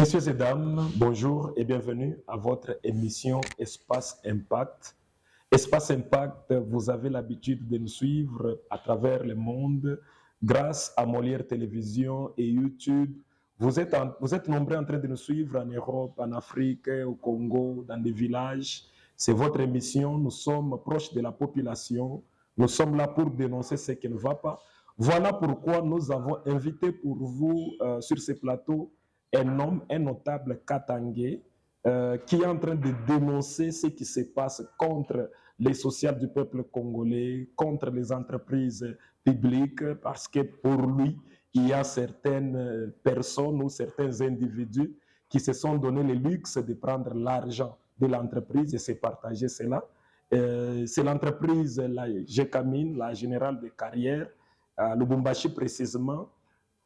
Messieurs et dames, bonjour et bienvenue à votre émission Espace Impact. Espace Impact, vous avez l'habitude de nous suivre à travers le monde grâce à Molière Télévision et YouTube. Vous êtes nombreux en train de nous suivre en Europe, en Afrique, au Congo, dans des villages. C'est votre émission. Nous sommes proches de la population. Nous sommes là pour dénoncer ce qui ne va pas. Voilà pourquoi nous avons invité pour vous sur ce plateau un homme, un notable Katangé, qui est en train de dénoncer ce qui se passe contre les sociales du peuple congolais, contre les entreprises publiques, parce que pour lui, il y a certaines personnes ou certains individus qui se sont donné le luxe de prendre l'argent de l'entreprise et se partager cela. C'est l'entreprise, la GECAMIN, la Générale de Carrière, à Lubumbashi précisément.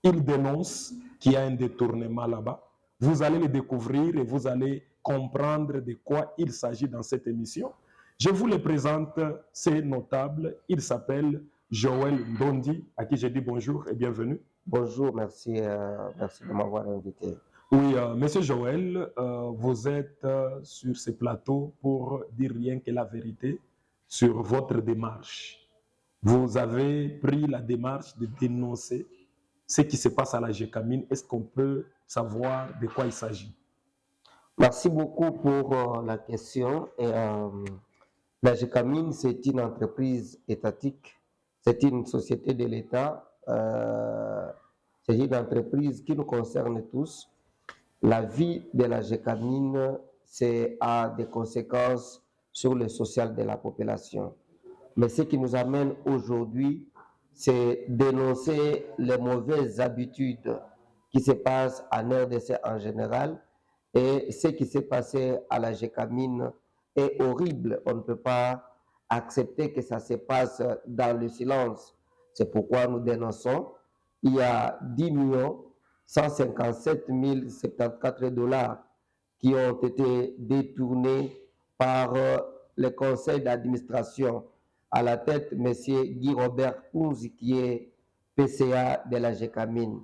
Il dénonce qu'il y a un détournement là-bas. Vous allez le découvrir et vous allez comprendre de quoi il s'agit dans cette émission. Je vous le présente, c'est notable. Il s'appelle Joël Ndondi, à qui je dis bonjour et bienvenue. Bonjour, merci de m'avoir invité. Oui, Monsieur Joël, vous êtes sur ce plateau pour dire rien que la vérité sur votre démarche. Vous avez pris la démarche de dénoncer ce qui se passe à la GECAMIN. Est-ce qu'on peut savoir de quoi il s'agit? Merci beaucoup pour la question. La GECAMIN, c'est une entreprise étatique, c'est une société de l'État, c'est une entreprise qui nous concerne tous. La vie de la GECAMIN a des conséquences sur le social de la population. Mais ce qui nous amène aujourd'hui, c'est dénoncer les mauvaises habitudes qui se passent en RDC en général. Et ce qui s'est passé à la GECAMIN est horrible. On ne peut pas accepter que ça se passe dans le silence. C'est pourquoi nous dénonçons. Il y a 10 157 074 $ qui ont été détournés par le conseil d'administration. À la tête, M. Guy Robert Pounzi, qui est PCA de la GECAMIN.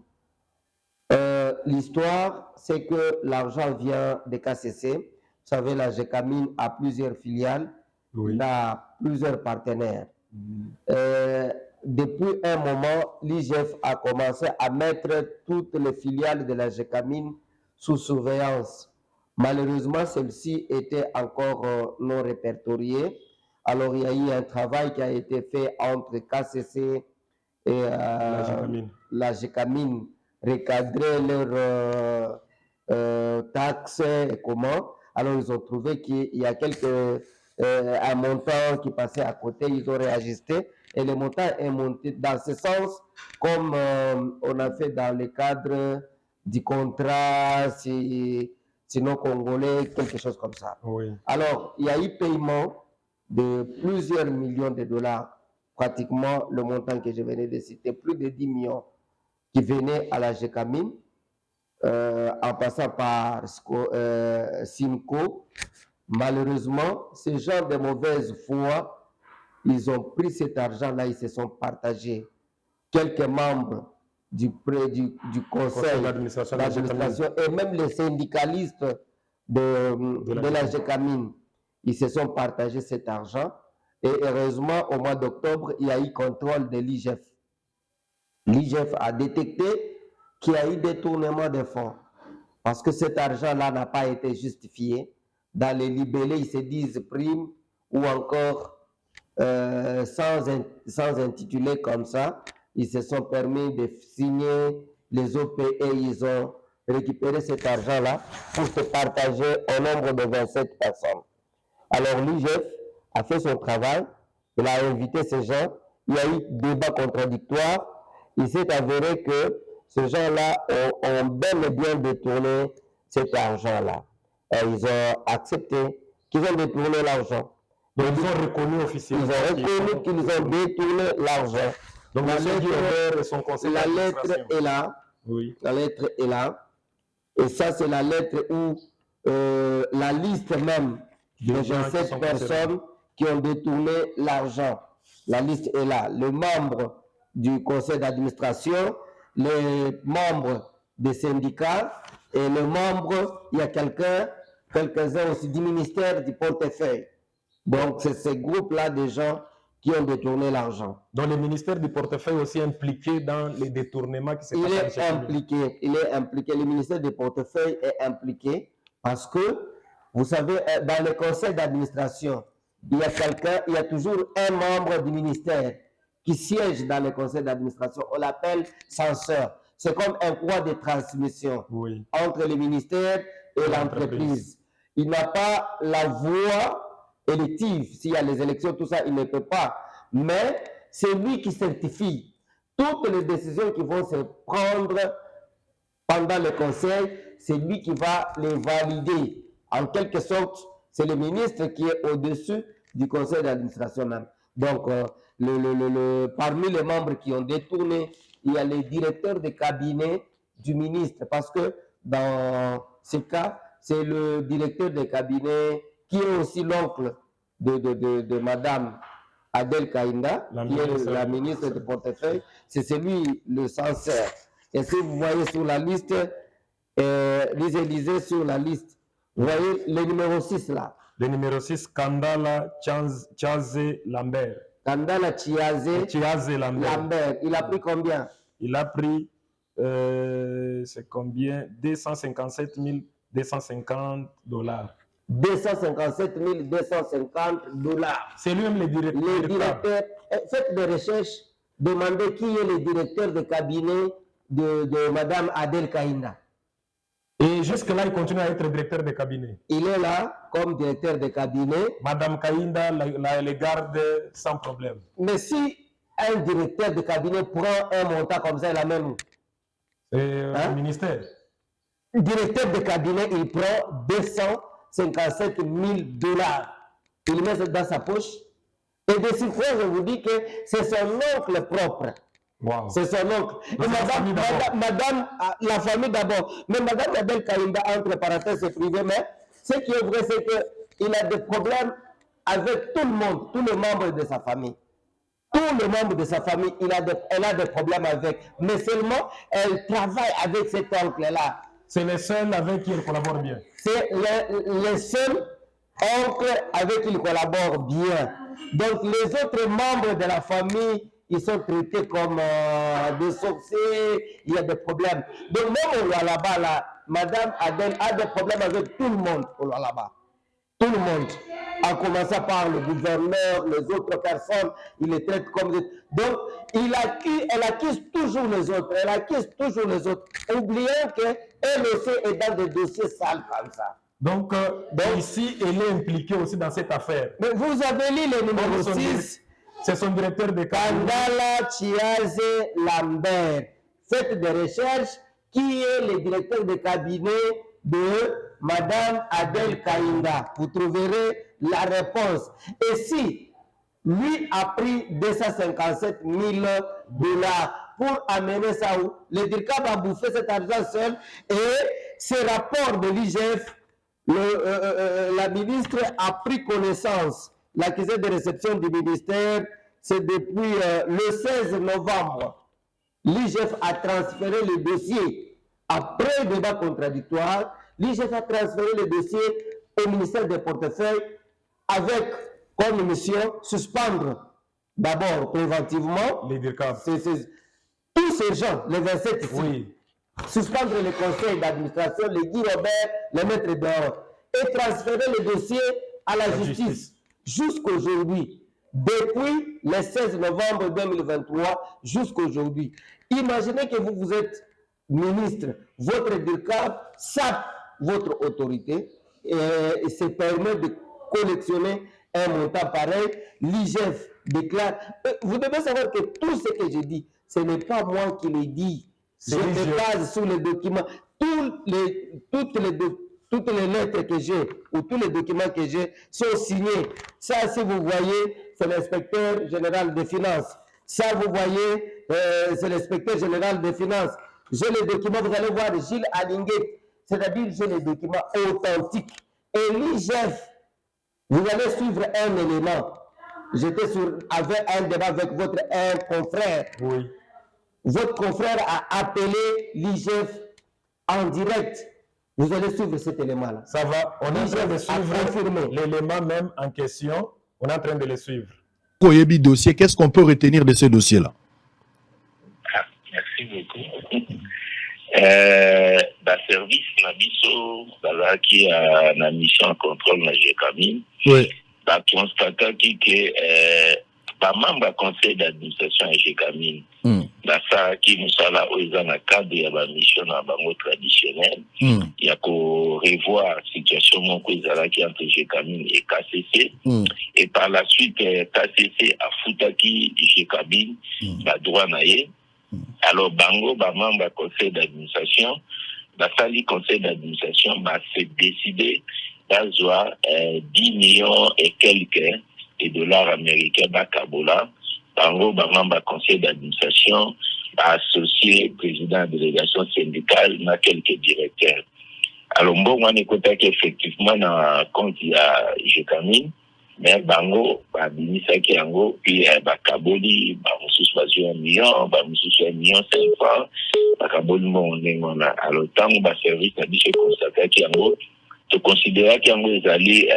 L'histoire, c'est que l'argent vient des KCC. Vous savez, la GECAMIN a plusieurs filiales, oui. Il a plusieurs partenaires. Depuis un moment, l'IGF a commencé à mettre toutes les filiales de la GECAMIN sous surveillance. Malheureusement, celle-ci était encore non répertoriée. Alors, il y a eu un travail qui a été fait entre KCC et la GECAMIN, recadrer leurs taxes et comment. Alors, ils ont trouvé qu'il y a un montant qui passait à côté, ils ont réajusté et le montant est monté dans ce sens, comme on a fait dans le cadre du contrat, sinon congolais, quelque chose comme ça. Oui. Alors, il y a eu paiement de plusieurs millions de dollars, pratiquement le montant que je venais de citer, plus de 10 millions qui venaient à la GECAMIN, en passant par Simco. Malheureusement, ces gens de mauvaise foi, ils ont pris cet argent-là, ils se sont partagés. Quelques membres du conseil d'administration et même les syndicalistes de la GECAMIN, ils se sont partagés cet argent. Et heureusement, au mois d'octobre, il y a eu contrôle de l'IGF. L'IGF a détecté qu'il y a eu détournement de fonds. Parce que cet argent-là n'a pas été justifié. Dans les libellés, ils se disent prime ou encore sans intituler comme ça. Ils se sont permis de signer les OPE. Ils ont récupéré cet argent-là pour se partager au nombre de 27 personnes. Alors l'IGF a fait son travail. Il a invité ces gens. Il y a eu débat contradictoire. Il s'est avéré que ces gens-là ont bel et bien détourné cet argent-là. Et ils ont accepté qu'ils ont détourné l'argent. Donc ils ont reconnu officiellement. Ils ont reconnu qu'ils ont détourné l'argent. Donc la lettre est là. Oui. La lettre est là. Et ça, c'est la lettre où la liste même de 27 personnes qui ont détourné l'argent. La liste est là. Le membre du conseil d'administration, les membres des syndicats Et le membre, il y a quelques-uns aussi du ministère du portefeuille. Donc, c'est ce groupe-là de gens qui ont détourné l'argent. Donc le ministère du portefeuille est aussi impliqué dans les détournements qui se passent à Gécamine. Il est impliqué, le ministère du portefeuille est impliqué parce que, vous savez, dans le conseil d'administration, il y a toujours un membre du ministère qui siège dans le conseil d'administration. On l'appelle censeur. C'est comme un droit de transmission entre le ministère et l'entreprise. Il n'a pas la voix élective. S'il y a les élections, tout ça, il ne peut pas. Mais c'est lui qui certifie toutes les décisions qui vont se prendre pendant le conseil. C'est lui qui va les valider. En quelque sorte, c'est le ministre qui est au-dessus du conseil d'administration même. Donc, parmi les membres qui ont détourné, il y a les directeurs de cabinet du ministre. Parce que dans ce cas, c'est le directeur de cabinet qui est aussi l'oncle de Madame Adel Kainda, qui est la ministre du portefeuille. C'est celui le censeur. Et si vous voyez sur la liste, lisez sur la liste, vous voyez le numéro 6 là. Le numéro 6, Kandala Chiaze Lambert. Kandala Chiaze Lambert. Il a pris combien? Il a pris, c'est combien? 257 250 $. 257 250 $. C'est lui-même le directeur. Le directeur, faites des recherches, demandez qui est le directeur de cabinet de Madame Adel Kainda. Et jusque-là, il continue à être directeur de cabinet. Il est là comme directeur de cabinet. Madame Kainda les garde sans problème. Mais si un directeur de cabinet prend un montant comme ça, il a même... Le ministère. Le directeur de cabinet, il prend 257 000 $. Il met ça dans sa poche. Et de surcroît, je vous dis que c'est son oncle propre. Wow. C'est son oncle. Et madame, la famille d'abord. Mais Madame Adel Kainda, entre parenthèses, c'est privé, mais ce qui est vrai, c'est qu'il a des problèmes avec tout le monde, tous les membres de sa famille. Tous les membres de sa famille, elle a des problèmes avec. Mais seulement, elle travaille avec cet oncle-là. C'est les seuls avec qui elle collabore bien. C'est les seuls oncles avec qui il collabore bien. Donc, les autres membres de la famille, ils sont traités comme des sorciers, il y a des problèmes. Donc, même au Lualaba, là, Madame Adel a des problèmes avec tout le monde au Lualaba. Tout le monde. En commençant par le gouverneur, les autres personnes, il les traite comme des... Donc, elle accuse toujours les autres. Elle accuse toujours les auts, oubliant qu'elle aussi est dans des dossiers sales comme ça. Donc, ici, elle est impliquée aussi dans cette affaire. Mais vous avez lu le numéro 6. C'est son directeur de cabinet. Kandala Chiaze Lambert. Faites des recherches. Qui est le directeur de cabinet de Madame Adel Kainda? Vous trouverez la réponse. Et si lui a pris 257 000 $ pour amener ça où? Le DIRCAB a bouffé cet argent seul. Et ce rapport de l'IGF, la ministre a pris connaissance. L'accusé de réception du ministère, c'est depuis le 16 novembre. L'IGF a transféré le dossier. Après le débat contradictoire, l'IGF a transféré le dossier au ministère des portefeuilles avec comme mission suspendre d'abord préventivement les DIRCAB. Tous ces gens, les 27 ici, oui. Suspendre le conseil d'administration, les Guy Robert, les mettre dehors et transférer le dossier à la justice. Jusqu'aujourd'hui, depuis le 16 novembre 2023 jusqu'aujourd'hui. Imaginez que vous êtes ministre, votre DIRCAB sape votre autorité et se permet de collectionner un montant pareil. L'IGF déclare. Vous devez savoir que tout ce que je dis, ce n'est pas moi qui le dis. Je me base sur les documents. Toutes les lettres que j'ai ou tous les documents que j'ai sont signés. Ça, si vous voyez, c'est l'inspecteur général des finances. Ça, vous voyez, c'est l'inspecteur général des finances. J'ai les documents, vous allez voir Gilles Alinguet, c'est-à-dire j'ai les documents authentiques. Et l'IGF, vous allez suivre un élément. J'étais avec un débat avec un confrère. Oui. Votre confrère a appelé l'IGF en direct Vous allez suivre cet élément-là. Ça va, on est en train de suivre l'élément même en question. On est en train de le suivre. Dossier, qu'est-ce qu'on peut retenir de ce dossier-là? Merci beaucoup. Service Nabiso, qui a la mission de contrôle de GECAMIN, constaté que membre du conseil d'administration de GECAMIN, qui nous a là dans le cadre de la mission traditionnelle, il y a qu'on revoir la situation entre GECAMIN et KCC, et par la suite, KCC a foutaki GECAMIN, droit naïe. Alors, Bango, membre du conseil d'administration, le conseil d'administration s'est décidé d'avoir 10 millions et quelques de dollars américains à Kabola. Bango, membre du conseil d'administration, associé président de la délégation syndicale, n'a quelques directeurs. Alors, on a écouté qu'effectivement, dans le compte, il y a GECAMIN, mais Bango, Binisaki Yango, puis Kaboli, Moussous 1 million, Moussous 1,5 million, Kaboli, mon alors, tant que service a dit que constaté qu'Yango, tu considères qu'Yango est allé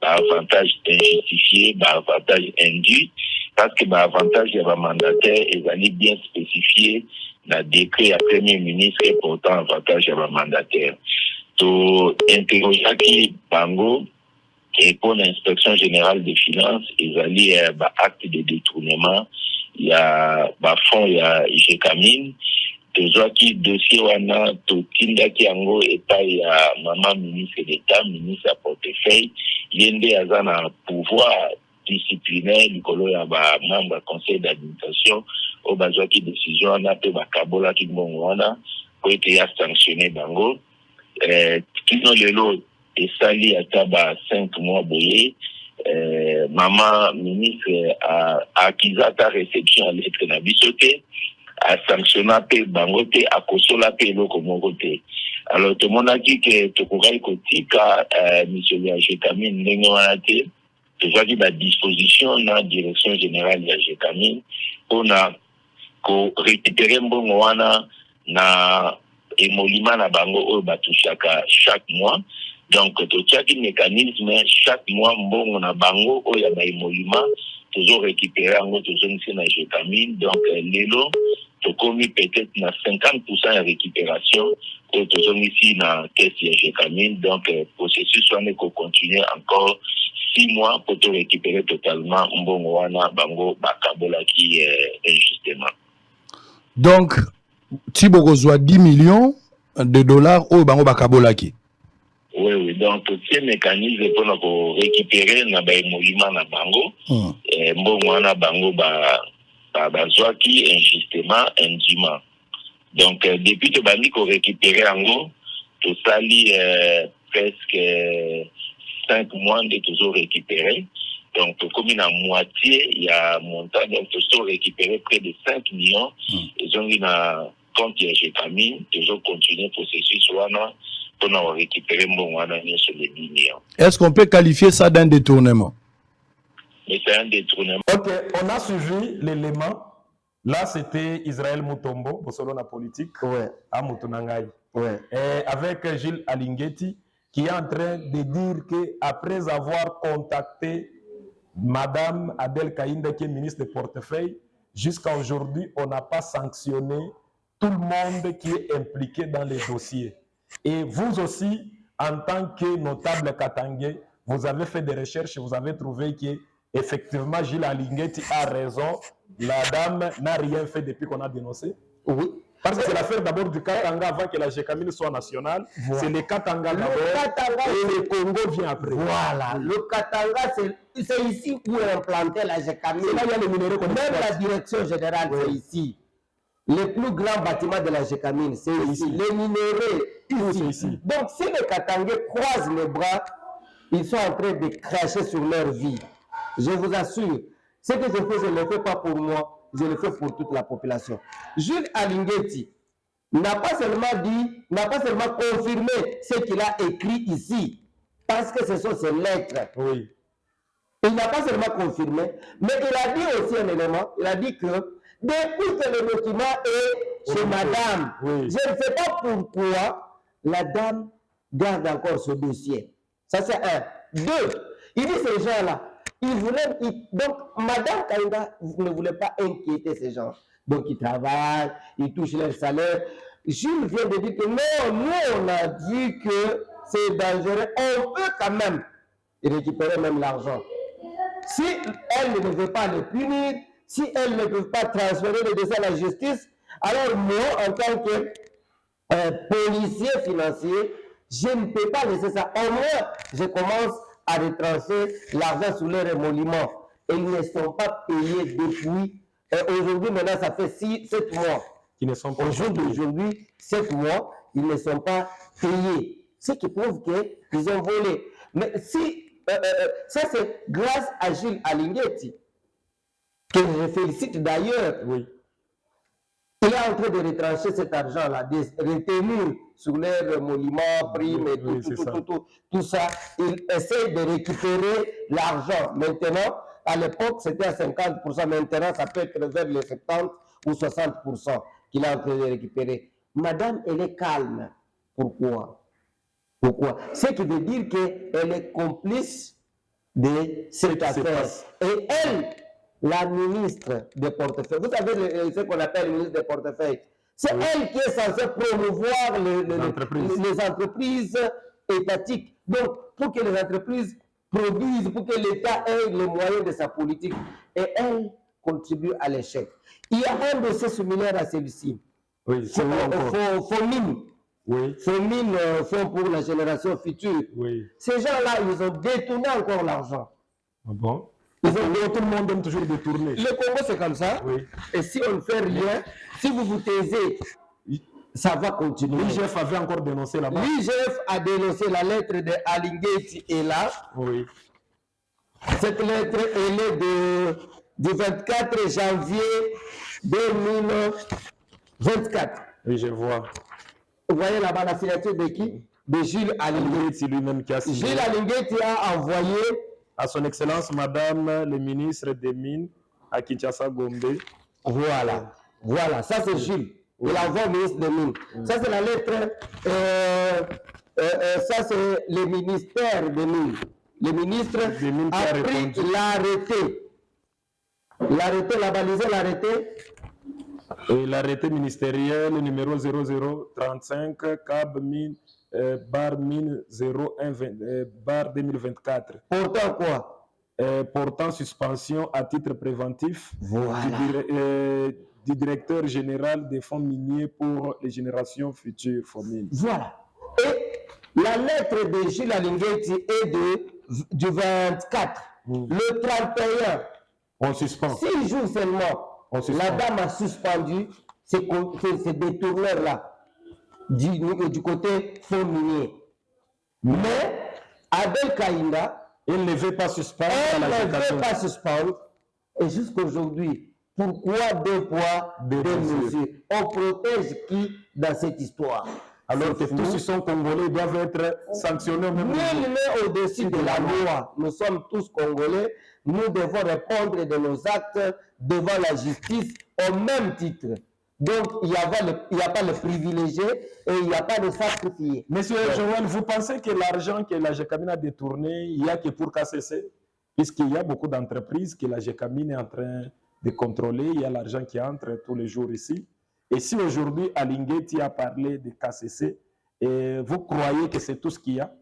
avantage injustifié, avantage indu, parce que avantage de mandataire est allé bien spécifié dans le décret à Premier ministre et pourtant avantage de mandataire. Tu interroges qui Bango, et pour l'inspection générale des finances, ils allaient acte de détournement, il y a fonds, il y a GECAMIN, toujours qui dossier wana totinda ki yango eta ya maman ministre d'État, ministre à portefeuille, yende azana pouvoir disciplinaire likolo ya ba membre conseil d'administration au bazwa ki décision wana pe bakabola ki mbongo wana po ete ya sanctionné bango kino lelo esali ata 5 mois boye maman ministre a akizata réception à lettre na bisote a sanctionné pe bango te a kosola pe eloko moko te. Alors tout le monde a dit que tokokai kotika monsieur le GECAMIN ndenge wana te tozwaki badisposition na direction générale ya GECAMIN mpona korécupere mbongo wana na émolument na bango oyo batushaka chaque mois. Donc totiaki mécanisme chaque mois mbongo na bango oyo ya baémolument toujours récupérer yango tozongisi na GECAMIN. Donc lelo tokomi peut-être na 50% ya récupération oyo tozongisi na caisse ya GECAMIN. Donc processus wana ekocontinue encore 6 mois pour te récupérer totalement mbongo wana bango bakabolaki injustement. Donc Tibokozwa 10 millions de dollars au bango bakabolaki. Oui, donc tout ce mécanisme pour récupérer na baémolument na bango mbongo wana bango bazwaki injustement indûment. Donc depuis que bandi ko récupérer yango to sali presque 5 mois de toujours récupéré. Donc comme une moitié il y a montant donc toujours récupéré près de 5 millions ils ont eu na compte ya GECAMIN toujours continuer processus wana pour récupérer mon wana sur les 10 millions. Est-ce qu'on peut qualifier ça d'un détournement? Mais c'est un détournement. Ok, on a suivi l'élément. Là, c'était Israël Mutombo, selon la politique, à Mutunangai. Avec Gilles Alingeti, qui est en train de dire qu'après avoir contacté Madame Adel Kaïnda, qui est ministre de portefeuille, jusqu'à aujourd'hui, on n'a pas sanctionné tout le monde qui est impliqué dans les dossiers. Et vous aussi, en tant que notable Katangé, vous avez fait des recherches et vous avez trouvé que effectivement, Gilles Alingeti a raison. La dame n'a rien fait depuis qu'on a dénoncé. Oui. Parce que c'est l'affaire d'abord du Katanga avant que la GECAMIN soit nationale. Voilà. C'est le Katanga d'abord et le Congo vient après. Voilà. Le Katanga, c'est ici où est implantée la GECAMIN. C'est là où il y a les minéraux. Même la direction générale, c'est ici. Le plus grand bâtiment de la GECAMIN, c'est ici. Les minéraux, c'est ici. Donc, si les Katangais croisent les bras, ils sont en train de cracher sur leur vie. Je vous assure, ce que je fais, je ne le fais pas pour moi, je le fais pour toute la population. Jules Alingeti n'a pas seulement dit, n'a pas seulement confirmé ce qu'il a écrit ici, parce que ce sont ses lettres. Oui. Il n'a pas seulement confirmé, mais il a dit aussi un élément, il a dit que depuis que le document est chez madame, je ne sais pas pourquoi la dame garde encore ce dossier. Ça, c'est un. Deux, il dit ces gens-là, donc, Madame Kainda ne voulait pas inquiéter ces gens. Donc, ils travaillent, ils touchent leur salaire. Jules vient de dire que non, nous, on a dit que c'est dangereux. On peut quand même récupérer même l'argent. Si elle ne veut pas le punir, si elle ne peut pas transférer le dossier à la justice, alors moi, en tant que policier financier, je ne peux pas laisser ça. Au moins, je commence à retrancher l'argent sous leur émolument. Et ils ne sont pas payés depuis. Aujourd'hui, maintenant, ça fait 7 mois. Qui ne sont pas Aujourd'hui, 7 mois, ils ne sont pas payés. Ce qui prouve qu'ils ont volé. Mais si, ça c'est grâce à Jules Alinghetti, que je félicite d'ailleurs. Oui. Il est en train de retrancher cet argent-là, de retenir sur leur monument, prime et tout ça. Il essaie de récupérer l'argent. Maintenant, à l'époque, c'était à 50%. Maintenant, ça peut être vers les 70 ou 60% qu'il est en train de récupérer. Madame, elle est calme. Pourquoi? Ce qui veut dire qu'elle est complice de cette affaire. Et elle, la ministre des portefeuilles, vous savez ce qu'on appelle le ministre des portefeuilles, c'est elle qui est censée promouvoir les entreprises étatiques. Donc, pour que les entreprises produisent, pour que l'État ait les moyens de sa politique, et elle contribue à l'échec. Il y a un dossier similaire à celui-ci. Oui, c'est FOMIN. Oui. FOMIN, Fonds pour la génération future. Oui. Ces gens-là, ils ont détourné encore l'argent. Ah bon? Tout le monde aime toujours détourner. Le Congo, c'est comme ça. Oui. Et si on ne fait rien, si vous vous taisez, ça va continuer. L'IGF avait encore dénoncé là-bas. L'IGF a dénoncé la lettre de Alinghetti est là. Oui. Cette lettre, elle est du 24 janvier 2024. Oui, je vois. Vous voyez là-bas la signature de qui? De Jules Alinghetti lui-même qui a signé. Jules Alinghetti a envoyé à son Excellence Madame le ministre des Mines à Kinshasa Gombe. Voilà, ça c'est Jules. Il envoie au ministre des Mines. Ça c'est la lettre, ça c'est le ministère des Mines. Le ministre des Mines a pris l'arrêté. L'arrêté, la balisé l'arrêté. Et l'arrêté ministériel numéro 0035 CAB mine bar mine 01 bar 2024. Portant quoi? Portant suspension à titre préventif du directeur général des fonds miniers pour les générations futures. Voilà. Et la lettre de Jules Alinghetti est du 24. Le 31. On suspend. 6 jours seulement. La dame a suspendu ces détourneurs-là du côté fonds minier. Mais Abel Kainda, elle ne veut pas suspendre. Et jusqu'aujourd'hui, pourquoi 2 poids, 2 mesures? On protège qui dans cette histoire? Alors que tous ils sont congolais, doivent être sanctionnés au même niveau. Nul n'est au-dessus de la loi. Nous sommes tous congolais. Nous devons répondre de nos actes devant la justice au même titre. Donc, il n'y a pas le privilégié et il n'y a pas de sacrifié. Monsieur Joël, vous pensez que l'argent que la GECAMIN a détourné, il n'y a que pour KCC? Puisqu'il y a beaucoup d'entreprises que la GECAMIN est en train de contrôler, il y a l'argent qui entre tous les jours ici. Et si aujourd'hui Alinghetti a parlé de KCC, et vous croyez que c'est tout ce qu'il y a?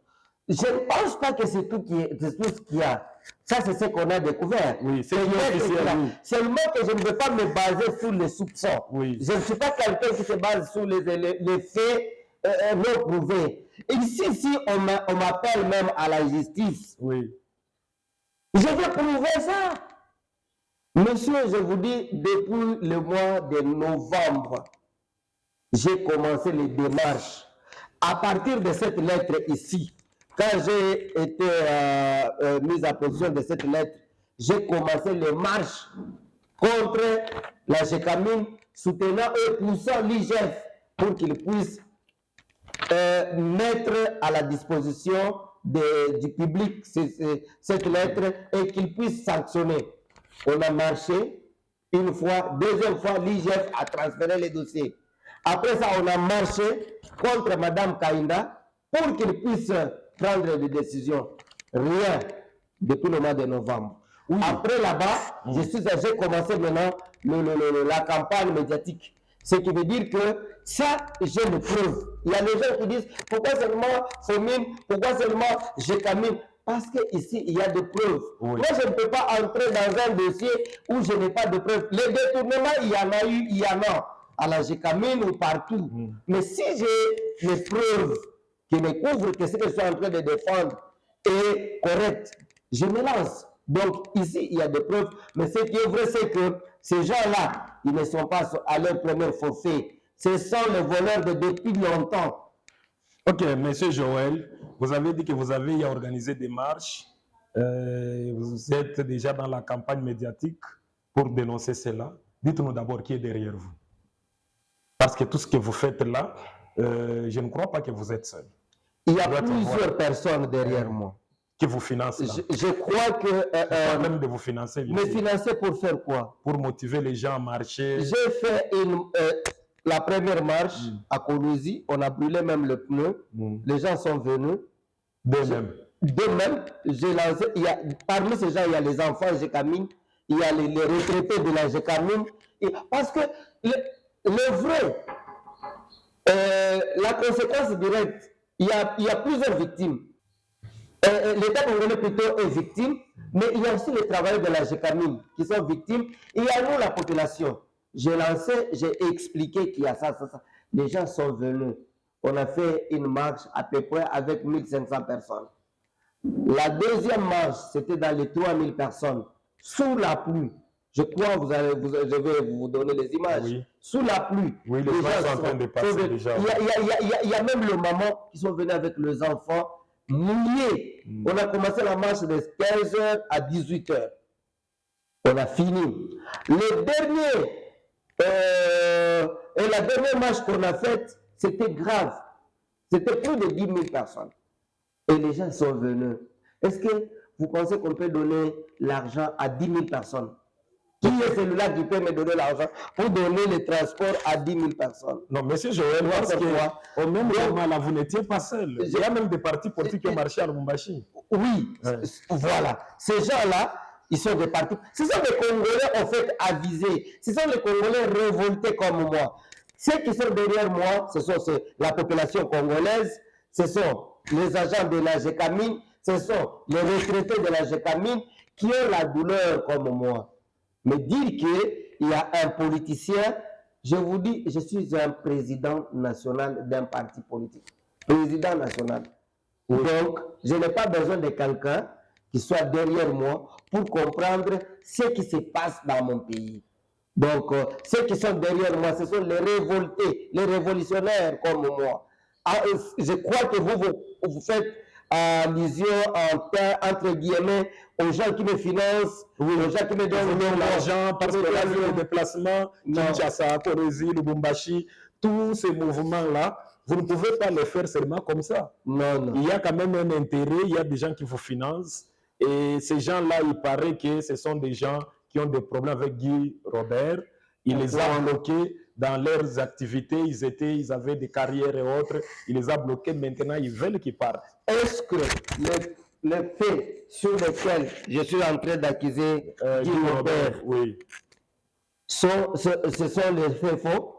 Je ne pense pas que c'est tout ce qu'il y a. Ça, c'est ce qu'on a découvert. Oui, c'est officiel. Oui. Seulement que je ne veux pas me baser sur les soupçons. Oui. Je ne suis pas quelqu'un qui se base sur les faits non prouvés. Ici, si on m'appelle même à la justice, oui, je vais prouver ça. Monsieur, je vous dis, depuis le mois de novembre, j'ai commencé les démarches. À partir de cette lettre ici, quand j'ai été mis en position de cette lettre, j'ai commencé les marches contre la GECAMIN, soutenant et poussant l'IGF pour qu'il puisse mettre à la disposition du public cette lettre et qu'il puisse sanctionner. On a marché une fois, deuxième fois, l'IGF a transféré les dossiers. Après ça, on a marché contre Mme Kainda pour qu'il puisse prendre des décisions. Rien depuis le mois de novembre. Oui. Après là-bas, j'ai commencé maintenant la campagne médiatique. Ce qui veut dire que ça, j'ai le preuve. Il y a des gens qui disent, pourquoi seulement Fomine, pourquoi seulement Gécamine? Parce qu'ici, il y a des preuves. Oui. Moi, je ne peux pas entrer dans un dossier où je n'ai pas de preuves. Les détournements, il y en a eu, il y en a à la Gécamine ou partout. Mais si j'ai les preuves qui me couvrent que ce que je suis en train de défendre est correct, je me lance. Donc ici, il y a des preuves. Mais ce qui est vrai, c'est que ces gens-là, ils ne sont pas à leur premier forfait. Ce sont les voleurs depuis longtemps. Ok, monsieur Joël, vous avez dit que vous avez organisé des marches. Vous êtes déjà dans la campagne médiatique pour dénoncer cela. Dites-nous d'abord qui est derrière vous. Parce que tout ce que vous faites là, je ne crois pas que vous êtes seul. Il y a plusieurs personnes derrière moi. Qui vous financent là. Je crois que... même de vous financer. Me financer pour faire quoi? Pour motiver les gens à marcher. J'ai fait la première marche à Koulouzi. On a brûlé même le pneu. Les gens sont venus. D'eux-mêmes, j'ai lancé... Parmi ces gens, il y a les enfants Gécamine. Il y a les retraités de la Gécamine. Parce que le vrai... la conséquence directe, il y a plusieurs victimes. L'État congolais plutôt est victime, mais il y a aussi les travailleurs de la Gécamine qui sont victimes. Il y a nous, la population. J'ai lancé, j'ai expliqué qu'il y a ça. Les gens sont venus. On a fait une marche à peu près avec 1500 personnes. La deuxième marche, c'était dans les 3000 personnes, sous la pluie. Je crois que je vais vous donner les images. Oui. Sous la pluie. Oui, les gens sont en train de passer déjà. Il y a même le maman qui sont venus avec les enfants mouillés. On a commencé la marche de 15h à 18h. On a fini. La dernière marche qu'on a faite, c'était grave. C'était plus de 10 000 personnes. Et les gens sont venus. Est-ce que vous pensez qu'on peut donner l'argent à 10 000 personnes? Qui est celui-là qui peut me donner l'argent pour donner le transport à 10 000 personnes? Non, monsieur Joël, parce qu'au même moment là, vous n'étiez pas seul. Il y a même des partis politiques qui ont marché à Lubumbashi. Oui, voilà. Ces gens-là, ils sont des partis. Ce sont des Congolais en fait avisés. Ce sont les Congolais révoltés comme moi. Ceux qui sont derrière moi, ce sont la population congolaise, ce sont les agents de la Gécamine, ce sont les retraités de la Gécamine qui ont la douleur comme moi. Mais dire qu'il y a un politicien, je vous dis, je suis un président national d'un parti politique. Président national. Donc, je n'ai pas besoin de quelqu'un qui soit derrière moi pour comprendre ce qui se passe dans mon pays. Donc, ceux qui sont derrière moi, ce sont les révoltés, les révolutionnaires comme moi. Je crois que vous faites allusion entre guillemets aux gens qui me financent, aux gens qui me donnent l'argent parce que là, le déplacement, Kinshasa, Kourouzi, Lubumbashi, tous ces mouvements-là, vous ne pouvez pas les faire seulement comme ça. Non. Il y a quand même un intérêt, il y a des gens qui vous financent. Et ces gens-là, il paraît que ce sont des gens qui ont des problèmes avec Guy Robert. Il les a bloqués dans leurs activités. Ils avaient des carrières et autres. Il les a bloqués. Maintenant, ils veulent qu'ils partent. Est-ce que les faits sur lesquels je suis en train d'accuser Guy Robert ce sont les faits faux?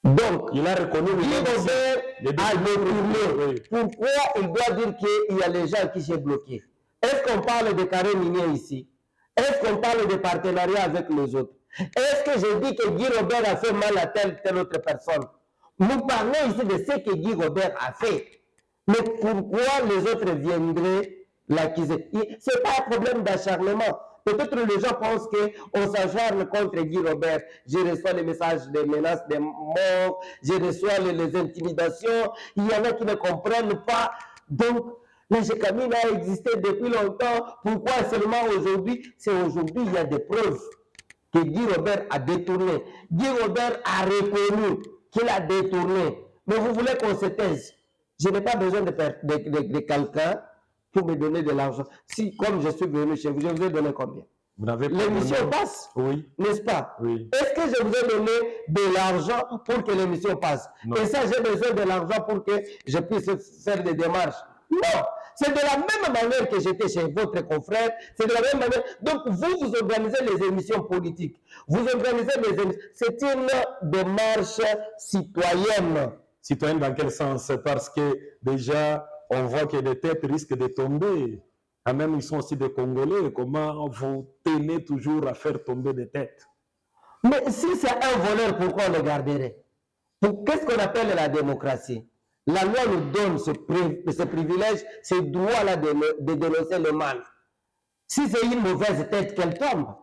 Donc, il a reconnu Guy Robert a détourné. Pourquoi il doit dire qu'il y a les gens qui sont bloqués? Est-ce qu'on parle de carré minier ici? Est-ce qu'on parle de partenariat avec les autres? Est-ce que je dis que Guy Robert a fait mal à telle autre personne? Nous parlons ici de ce que Guy Robert a fait. Mais pourquoi les autres viendraient l'accuser? Ce n'est pas un problème d'acharnement. Peut-être les gens pensent qu'on s'acharne contre Guy Robert. Je reçois les messages de menaces de mort, je reçois les intimidations. Il y en a qui ne comprennent pas. Donc, la Gécamine a existé depuis longtemps. Pourquoi seulement aujourd'hui? C'est aujourd'hui, il y a des preuves que Guy Robert a détourné. Guy Robert a reconnu qu'il a détourné. Mais vous voulez qu'on se taise? Je n'ai pas besoin de quelqu'un pour me donner de l'argent. Si, comme je suis venu chez vous, je vous ai donné combien? Vous n'avez pas l'émission donné... passe, Oui. n'est-ce pas? Oui. Est-ce que je vous ai donné de l'argent pour que l'émission passe? Non. Et ça, j'ai besoin de l'argent pour que je puisse faire des démarches? Non, c'est de la même manière que j'étais chez votre confrère, c'est de la même manière. Donc, vous organisez les émissions politiques, vous organisez les émissions. C'est une démarche citoyenne. Citoyenne dans quel sens? Parce que déjà, on voit que des têtes risquent de tomber. Ah, même ils sont aussi des Congolais. Comment vous tenez toujours à faire tomber des têtes? Mais si c'est un voleur, pourquoi on le garderait? Qu'est-ce qu'on appelle la démocratie? La loi nous donne ce privilège, ce droit-là de dénoncer le mal. Si c'est une mauvaise tête qu'elle tombe,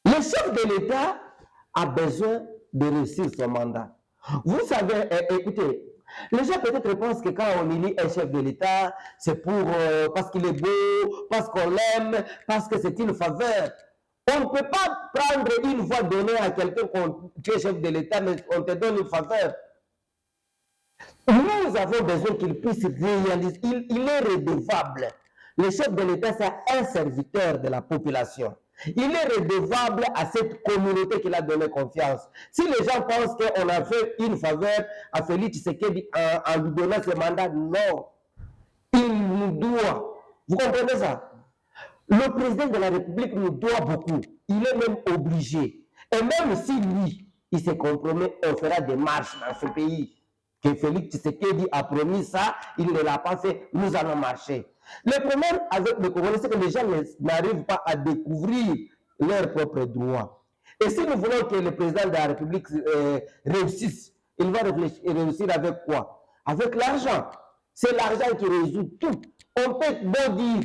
le chef de l'État a besoin de réussir son mandat. Vous savez, écoutez, les gens peut-être pensent que quand on élit un chef de l'État, c'est parce qu'il est beau, parce qu'on l'aime, parce que c'est une faveur. On ne peut pas prendre une voix donnée à quelqu'un qui est chef de l'État, mais on te donne une faveur. Nous avons besoin qu'il puisse réaliser. Il est redevable. Le chef de l'État, c'est un serviteur de la population. Il est redevable à cette communauté qu'il a donné confiance. Si les gens pensent qu'on a fait une faveur à Félix Tshisekedi en lui donnant ce mandat, non. Il nous doit. Vous comprenez ça? Le président de la République nous doit beaucoup. Il est même obligé. Et même si lui, il se compromet, on fera des marches dans ce pays. Que Félix Tshisekedi a promis ça, il ne l'a pas fait, nous allons marcher. Le problème avec le Congolais, c'est que les gens n'arrivent pas à découvrir leurs propres droits. Et si nous voulons que le président de la République réussisse, il va réussir avec quoi? Avec l'argent. C'est l'argent qui résout tout. On peut bon dire,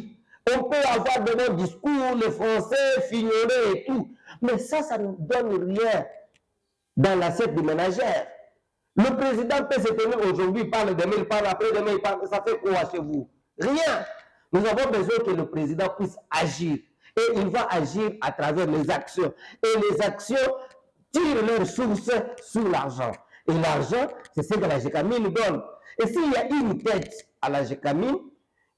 on peut avoir de bons discours, les Français, fignoler et tout. Mais ça ne donne rien dans l'assiette du ménagère. Le président peut se tenir aujourd'hui, il parle demain, il parle après demain, il parle. Ça fait quoi chez vous? Rien. Nous avons besoin que le président puisse agir. Et il va agir à travers les actions. Et les actions tirent leur source sur l'argent. Et l'argent, c'est ce que la GECAMIN donne. Et s'il y a une tête à la GECAMIN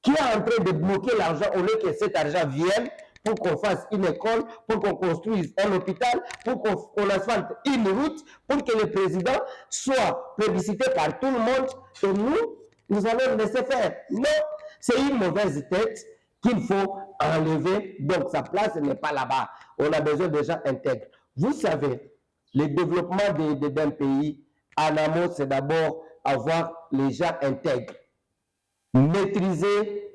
qui est en train de bloquer l'argent au lieu que cet argent vienne pour qu'on fasse une école, pour qu'on construise un hôpital, pour qu'on asphalte une route, pour que le président soit plébiscité par tout le monde, et nous allons laisser faire. Non, c'est une mauvaise tête qu'il faut enlever, donc sa place n'est pas là-bas. On a besoin de gens intègres. Vous savez, le développement d'un pays, en amont, c'est d'abord avoir les gens intègres. Maîtriser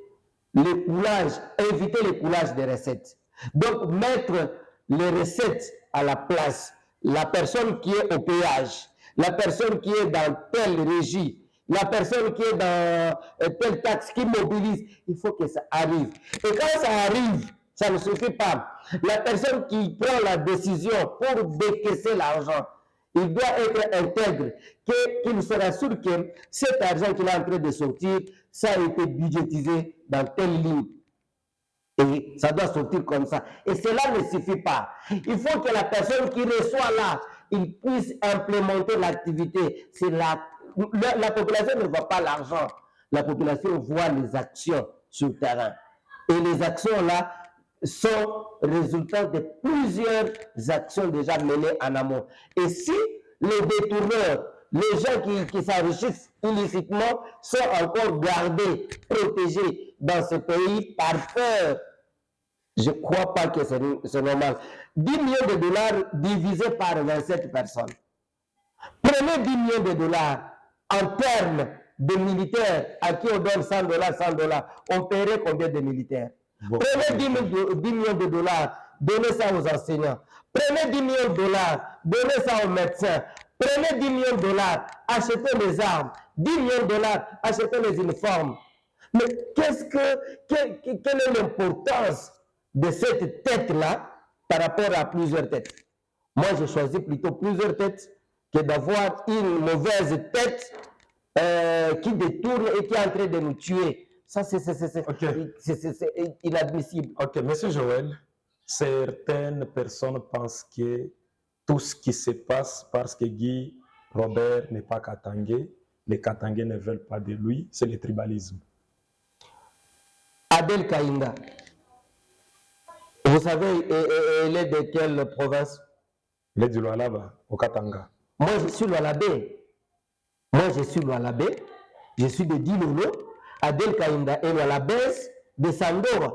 le coulage, éviter le coulage des recettes. Donc, mettre les recettes à la place. La personne qui est au péage, la personne qui est dans telle régie, la personne qui est dans telle taxe, qui mobilise, il faut que ça arrive. Et quand ça arrive, ça ne suffit pas. La personne qui prend la décision pour décaisser l'argent, il doit être intègre, qu'il se rassure que cet argent qu'il est en train de sortir, ça a été budgétisé dans telle ligne. Et ça doit sortir comme ça. Et cela ne suffit pas. Il faut que la personne qui reçoit là, il puisse implémenter l'activité. La population ne voit pas l'argent. La population voit les actions sur le terrain. Et les actions là sont résultats de plusieurs actions déjà menées en amont. Et si les détourneurs, les gens qui s'enrichissent illicitement sont encore gardés, protégés dans ce pays par peur, je ne crois pas que c'est normal. 10 millions de dollars divisés par 27 personnes. Prenez 10 millions de dollars en termes de militaires à qui on donne 100 dollars, 100 dollars. On paierait combien de militaires? Bon. Prenez 10 millions de dollars, donnez ça aux enseignants. Prenez 10 millions de dollars, donnez ça aux médecins. Prenez 10 millions de dollars, achetez les armes. 10 millions de dollars, achetez les uniformes. Mais quelle est l'importance de cette tête-là par rapport à plusieurs têtes? Moi, je choisis plutôt plusieurs têtes que d'avoir une mauvaise tête qui détourne et qui est en train de nous tuer. Ça, c'est inadmissible. Ok, Monsieur Joël, certaines personnes pensent que tout ce qui se passe parce que Guy Robert n'est pas Katangé, les Katangais ne veulent pas de lui, c'est le tribalisme. Abel Kainga, vous Vous savez, elle est de quelle province? Elle est du Lualaba, au Katanga. Moi, je suis Lualabé. Je suis de Dilolo, Adel Kainda et Lualabès de Sandora.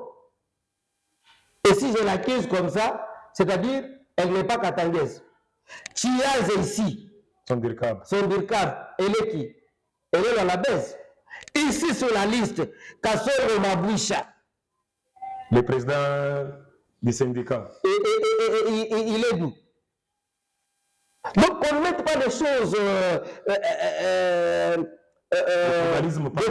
Et si je l'accuse comme ça, c'est-à-dire, elle n'est pas katangaise. Chiaz est ici. Son dirkab, elle est qui? Elle est Lualabès. Ici sur la liste, Kassoro Maboucha. le président du syndicat. Il est d'où? Donc, on ne met pas des choses de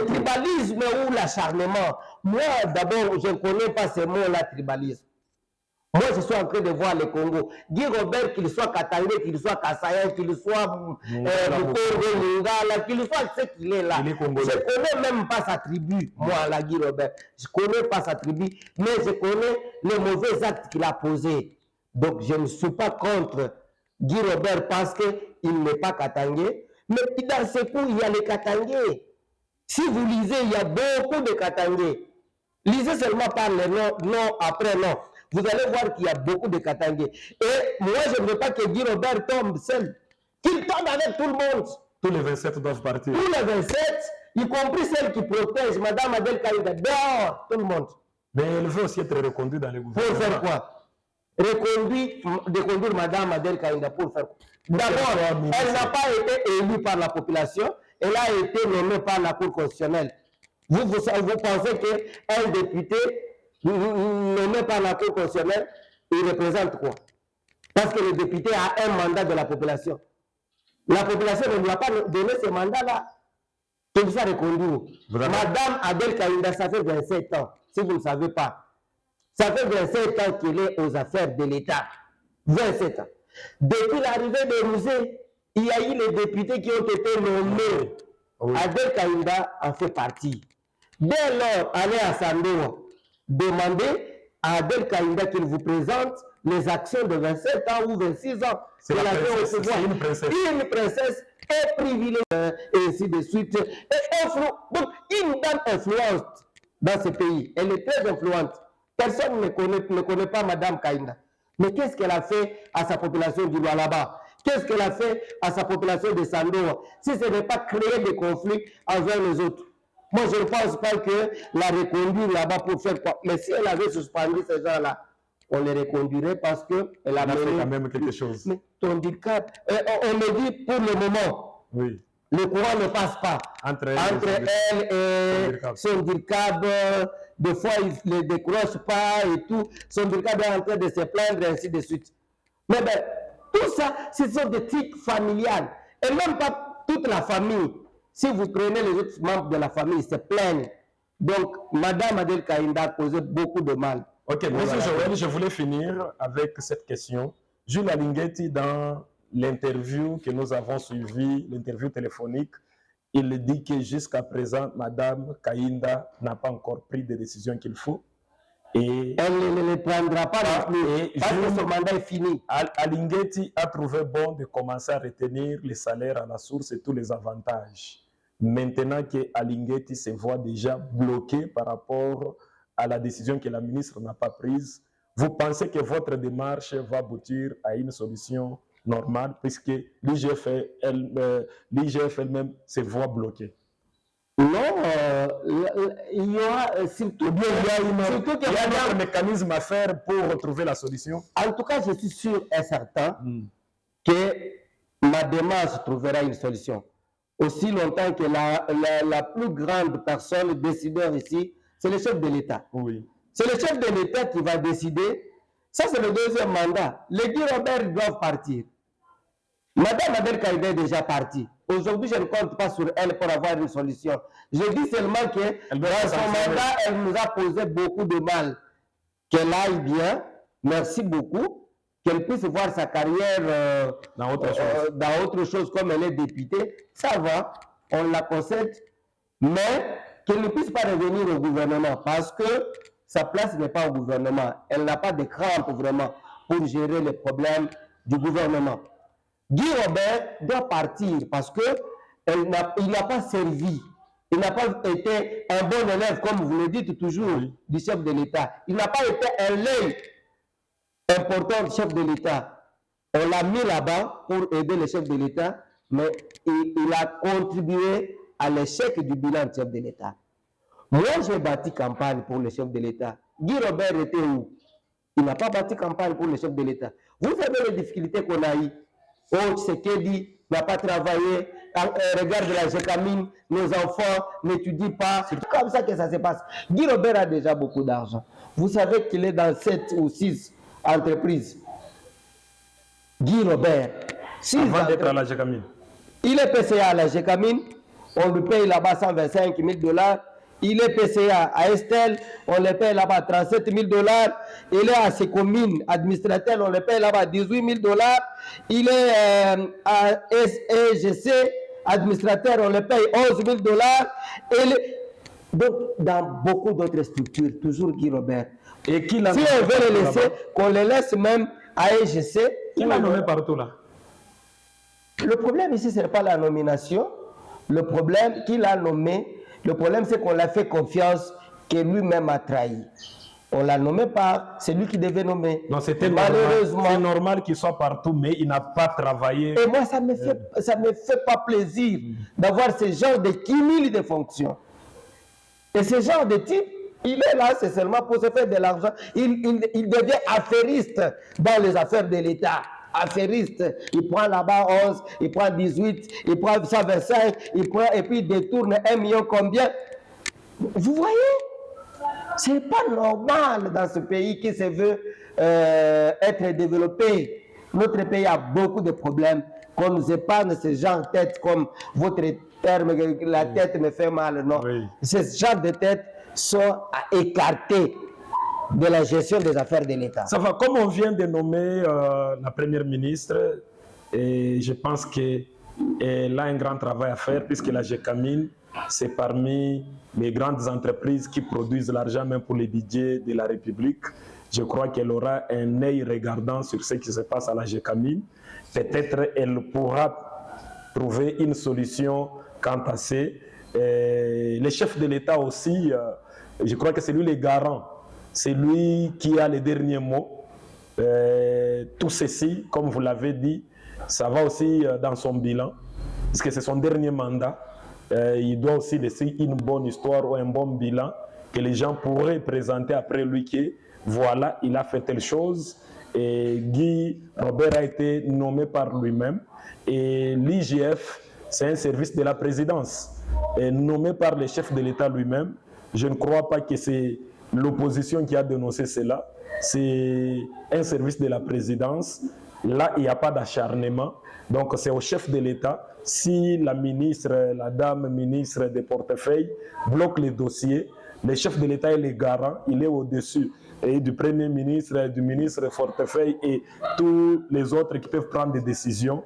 tribalisme ou l'acharnement. Moi, d'abord, je ne connais pas ces mots-là, tribalisme. Moi, je suis en train de voir le Congo. Guy Robert, qu'il soit Katangé, qu'il soit Kassaïen, qu'il soit Mungala, qu'il soit ce qu'il est là. Je ne connais même pas sa tribu, moi, la Guy Robert. Je ne connais pas sa tribu, mais je connais les mauvais actes qu'il a posés. Donc, je ne suis pas contre Guy Robert parce qu'il n'est pas Katangé. Mais dans ce coup, il y a les Katangés. Si vous lisez, il y a beaucoup de Katangés. Lisez seulement par les noms, non après non. Vous allez voir qu'il y a beaucoup de Katangés. Et moi, je ne veux pas que Guy Robert tombe seul. Qu'il tombe avec tout le monde. Tous les 27 doivent partir. Tous les 27, y compris celle qui protège Mme Adel Kaïda. Dehors, tout le monde. Mais elle veut aussi être reconduite dans les gouvernements. Pour faire quoi? Reconduire Mme Adel Kaïda pour faire quoi? D'abord, elle n'a pas été élue par la population. Elle a été nommée par la Cour constitutionnelle. Vous pensez qu'un député nommé par la Cour constitutionnelle, il représente quoi? Parce que le député a un mandat de la population. La population ne lui a pas donné ce mandat-là. Qu'il soit reconduit. Madame Adel Kaïda, ça fait 27 ans, si vous ne savez pas. Ça fait 27 ans qu'il est aux affaires de l'État. 27 ans. Depuis l'arrivée de Rousset, il y a eu les députés qui ont été nommés. Oui. Adel Kaïda en fait partie. Dès lors, allez à Sandoa, demandez à Adel Kaïda qu'il vous présente les actions de 27 ans ou 26 ans. C'est une princesse. Une princesse est privilégiée, et ainsi de suite. Et donc, une dame influente dans ce pays. Elle est très influente. Personne ne connaît pas Madame Kaïda. Mais qu'est-ce qu'elle a fait à sa population du Lualaba? Qu'est-ce qu'elle a fait à sa population de Sandoa? Si ce n'est pas créer des conflits envers les autres. Moi, je ne pense pas que la reconduire là-bas pour faire quoi. Mais si elle avait suspendu ces gens-là, on les reconduirait parce qu'elle a fait quand même quelque chose. Mais ton handicap, on me dit pour le moment, oui. Le courant ne passe pas. Entre elle et son DIRCAB, des fois, il ne décroche pas et tout. Son DIRCAB est en train de se plaindre et ainsi de suite. Mais ben, tout ça, ce sont des trucs familiales. Et même pas toute la famille. Si vous prenez les autres membres de la famille, ils se plaignent. Donc, Madame Adel Kaïda a causé beaucoup de mal. Ok, Monsieur Joël, je voulais finir avec cette question. Jules Alinguetti, dans l'interview que nous avons suivie, l'interview téléphonique, il dit que jusqu'à présent, Madame Kaïda n'a pas encore pris des décisions qu'il faut. Et elle ne les prendra pas non plus, parce que son mandat est fini. Alinguetti a trouvé bon de commencer à retenir les salaires à la source et tous les avantages. Maintenant que Alinguetti se voit déjà bloqué par rapport à la décision que la ministre n'a pas prise, vous pensez que votre démarche va aboutir à une solution normale puisque l'IGF elle-même se voit bloquée? Non, il y aura surtout il y a un mécanisme à faire pour retrouver la solution. En tout cas, je suis sûr et certain que ma démarche trouvera une solution. Aussi longtemps que la plus grande personne, le décideur ici, c'est le chef de l'État. Oui. C'est le chef de l'État qui va décider. Ça, c'est le deuxième mandat. Les Guy Robert doivent partir. Madame Adel Kaïda est déjà partie. Aujourd'hui, je ne compte pas sur elle pour avoir une solution. Je dis seulement que dans son mandat, elle nous a posé beaucoup de mal. Qu'elle aille bien, merci beaucoup, qu'elle puisse voir sa carrière dans autre chose comme elle est députée. Ça va, on la concède, mais qu'elle ne puisse pas revenir au gouvernement parce que sa place n'est pas au gouvernement. Elle n'a pas de crainte vraiment pour gérer les problèmes du gouvernement. Guy Robert doit partir parce qu'il n'a pas servi. Il n'a pas été un bon élève, comme vous le dites toujours, du chef de l'État. Il n'a pas été un lait important du chef de l'État. On l'a mis là-bas pour aider le chef de l'État, mais il a contribué à l'échec du bilan du chef de l'État. Moi, j'ai bâti campagne pour le chef de l'État. Guy Robert était où? Il n'a pas bâti campagne pour le chef de l'État. Vous savez les difficultés qu'on a eues. Oh, Tshisekedi n'a pas travaillé. Regarde la Gécamine, nos enfants n'étudient pas. C'est comme ça que ça se passe. Guy Robert a déjà beaucoup d'argent. Vous savez qu'il est dans 7 ou 6 entreprises. Guy Robert. Avant d'être à la Gécamine. Il est PCA à la Gécamine. On lui paye là-bas 125 000 $. Il est PCA à Estelle, on le paye là-bas 37 000 $. Il est à ses communes administratives, on le paye là-bas 18 000 $. Il est à SEGC administrateur, on le paye 11 000 $. Donc, dans beaucoup d'autres structures, toujours Guy Robert. Et qui si on veut le laisser, qu'on le laisse même à EGC. Qui l'a nommé partout là? Le problème ici, ce n'est pas la nomination. Le problème qu'il a nommé, le problème c'est qu'on l'a fait confiance, que lui-même a trahi. On l'a nommé par celui qui devait nommer. Non, c'était malheureusement. C'est normal qu'il soit partout, mais il n'a pas travaillé. Et moi, ça me fait pas plaisir d'avoir ce genre de cumul de fonctions. Et ce genre de type, il est là, c'est seulement pour se faire de l'argent. Il devient affairiste dans les affaires de l'État. Affairiste, il prend là-bas 11, il prend 18, il prend 125, il prend et puis il détourne 1 million combien. Vous voyez, c'est pas normal dans ce pays qui se veut être développé. Notre pays a beaucoup de problèmes. Qu'on nous épargne ce genre de tête, comme votre terme, la tête me fait mal, non. Oui. Ce genre de tête sont à écarter de la gestion des affaires de l'État. Ça va, comme on vient de nommer la première ministre, et je pense qu'elle a un grand travail à faire, puisque la Gécamine, c'est parmi les grandes entreprises qui produisent l'argent même pour les budgets de la République. Je crois qu'elle aura un œil regardant sur ce qui se passe à la Gécamine. Peut-être elle pourra trouver une solution quant à ça. Le chef de l'État aussi, je crois que c'est lui le garant. C'est lui qui a les derniers mots. Tout ceci, comme vous l'avez dit, ça va aussi dans son bilan, puisque c'est son dernier mandat. Il doit aussi laisser une bonne histoire ou un bon bilan que les gens pourraient présenter après lui que voilà, il a fait telle chose. Et Guy Robert a été nommé par lui-même. Et l'IGF, c'est un service de la présidence, nommé par le chef de l'État lui-même. Je ne crois pas que c'est l'opposition qui a dénoncé cela. C'est un service de la présidence. Là, il n'y a pas d'acharnement. Donc, c'est au chef de l'État. Si la ministre, la dame ministre des portefeuilles bloque les dossiers, le chef de l'État est le garant, il est au-dessus et du Premier ministre, du ministre portefeuille et tous les autres qui peuvent prendre des décisions.